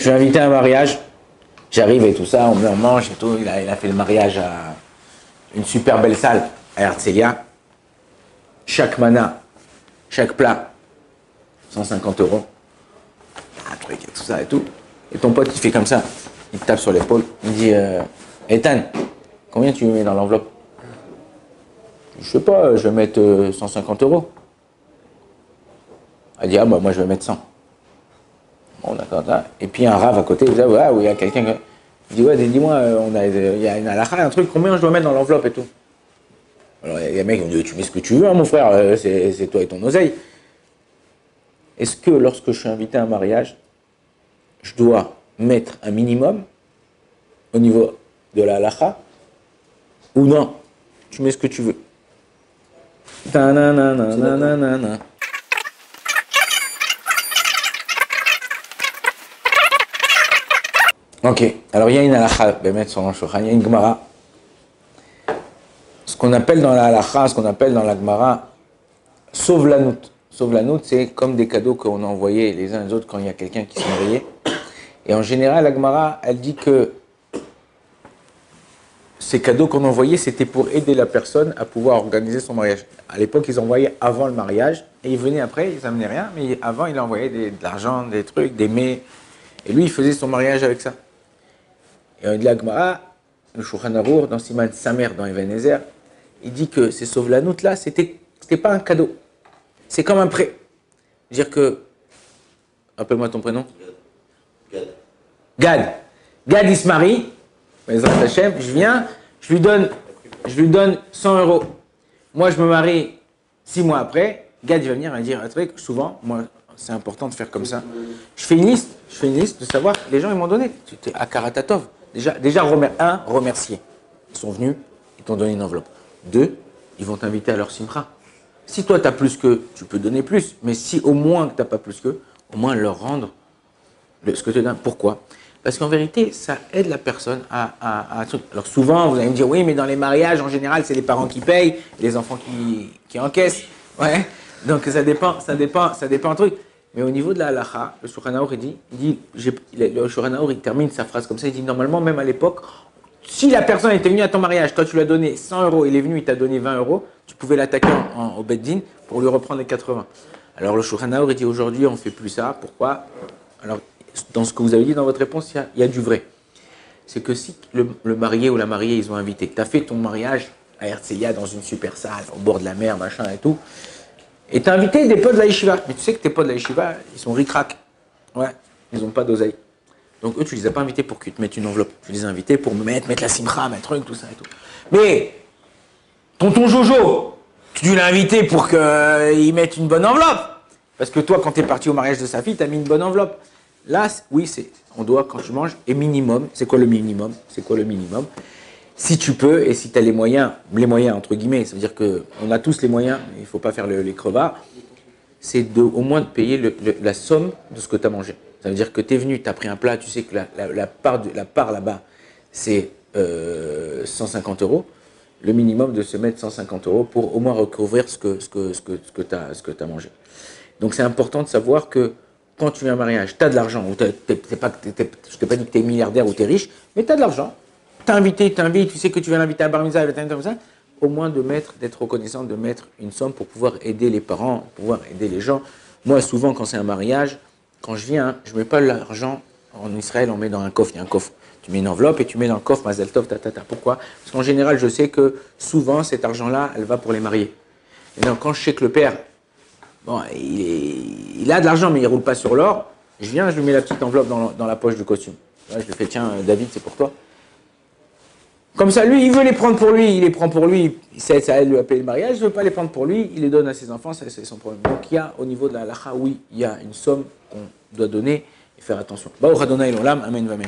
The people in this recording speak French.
suis invité à un mariage, j'arrive et tout ça, on mange et tout. Il a fait le mariage à une super belle salle à Herzliya. Chaque mana, chaque plat, 150 €. Un truc et tout ça et tout. Et ton pote, il fait comme ça. Il te tape sur l'épaule. Il dit Ethan, combien tu mets dans l'enveloppe? Je sais pas, je vais mettre 150 €. Elle dit, ah bah moi je vais mettre 100. Bon d'accord. Et puis un rave à côté, il dit, ah oui, il y a quelqu'un. Il dit, ouais, dis-moi, il y a une halakha, un truc, combien je dois mettre dans l'enveloppe et tout. Alors il y a un mec qui me dit, tu mets ce que tu veux, hein, mon frère, c'est toi et ton oseille. Est-ce que lorsque je suis invité à un mariage, je dois mettre un minimum au niveau de la halakha ou non? Tu mets ce que tu veux. Ta-na-na-na-na-na-na. Ok, alors il y a une halakha, il y a une gemara. Ce qu'on appelle dans la halakha, ce qu'on appelle dans la gemara, sovlanout. Sovlanout, c'est comme des cadeaux qu'on a envoyés les uns les autres quand il y a quelqu'un qui s'est marié. Et en général, la gemara, elle dit que ces cadeaux qu'on envoyait, c'était pour aider la personne à pouvoir organiser son mariage. À l'époque, ils envoyaient avant le mariage et ils venaient après, ils n'amenaient rien, mais avant, il envoyait de l'argent, des trucs, des mets. Et lui, il faisait son mariage avec ça. Et de la Gemara, le Shulchan Arour, dans Siman Samer, dans Even Ezer, il dit que ces sauvelanoutes là, c'était pas un cadeau. C'est comme un prêt. C'est-à-dire que, rappelle-moi ton prénom. Gad. Gad. Gad, il se marie. Hashem, je viens, je lui donne 100 €. Moi, je me marie 6 mois après. Gad, il va venir et dire un truc. Souvent, moi, c'est important de faire comme ça. Je fais une liste de savoir, les gens, ils m'ont donné. C'était à Karatatov. Déjà, remercier. Ils sont venus, ils t'ont donné une enveloppe. 2, ils vont t'inviter à leur simcha. Si toi, tu as plus qu'eux, tu peux donner plus. Mais si au moins que tu n'as pas plus qu'eux, au moins leur rendre ce que tu donnes. Pourquoi? Parce qu'en vérité, ça aide la personne à un truc. Alors souvent, vous allez me dire, oui, mais dans les mariages, en général, c'est les parents qui payent, les enfants qui encaissent. Ouais. Donc ça dépend un truc. Mais au niveau de la halakha, le Shulchan Arour, le Shulchan Arour, il termine sa phrase comme ça, il dit, normalement, même à l'époque, si la personne était venue à ton mariage, toi tu lui as donné 100 €, il est venu, il t'a donné 20 €, tu pouvais l'attaquer au Beddin pour lui reprendre les 80. Alors le Shulchan Arour, il dit, aujourd'hui, on ne fait plus ça. Pourquoi? Alors, dans ce que vous avez dit dans votre réponse, il y a du vrai. C'est que si le marié ou la mariée, ils ont invité, tu as fait ton mariage à Herzliya dans une super salle, au bord de la mer, machin et tout, et tu as invité des potes de la yeshiva. Mais tu sais que tes potes de la yeshiva, ils sont ric-rac. Ouais, ils n'ont pas d'oseille. Donc eux, tu les as pas invités pour qu'ils te mettent une enveloppe. Tu les as invités pour mettre la simcha, mettre truc, tout ça et tout. Mais, tonton Jojo, tu l'as invité pour qu'il mette une bonne enveloppe. Parce que toi, quand tu es parti au mariage de sa fille, tu as mis une bonne enveloppe. Là, oui, on doit, quand tu manges, et minimum, c'est quoi le minimum? Si tu peux, et si tu as les moyens entre guillemets, ça veut dire qu'on a tous les moyens, il ne faut pas faire les crevards, c'est au moins de payer la somme de ce que tu as mangé. Ça veut dire que tu es venu, tu as pris un plat, tu sais que la part là-bas, c'est 150 €. Le minimum de se mettre 150 € pour au moins recouvrir ce que tu as mangé. Donc c'est important de savoir que quand tu viens à un mariage, tu as de l'argent, je ne t'ai pas dit que tu es milliardaire ou tu es riche, mais tu as de l'argent. T'as invité, tu sais que tu vas l'inviter à Bar Mitzvah, comme ça, au moins d'être reconnaissant, de mettre une somme pour pouvoir aider les parents, pouvoir aider les gens. Moi, souvent, quand c'est un mariage, quand je viens, je ne mets pas l'argent en Israël, on met dans un coffre, il y a un coffre. Tu mets une enveloppe et tu mets dans le coffre Mazel Tov, Pourquoi? Parce qu'en général, je sais que souvent, cet argent-là, elle va pour les mariés. Et donc, quand je sais que le père, bon, il a de l'argent, mais il ne roule pas sur l'or, je viens, je lui mets la petite enveloppe dans la poche du costume. Là, je lui fais, tiens, David, c'est pour toi. Comme ça, lui, il veut les prendre pour lui, il les prend pour lui, ça aide lui à payer le mariage, il ne veut pas les prendre pour lui, il les donne à ses enfants, c'est son problème. Donc il y a, au niveau de la halakha, oui, il y a une somme qu'on doit donner et faire attention. Baruch Adonai l'olam, amen, amen.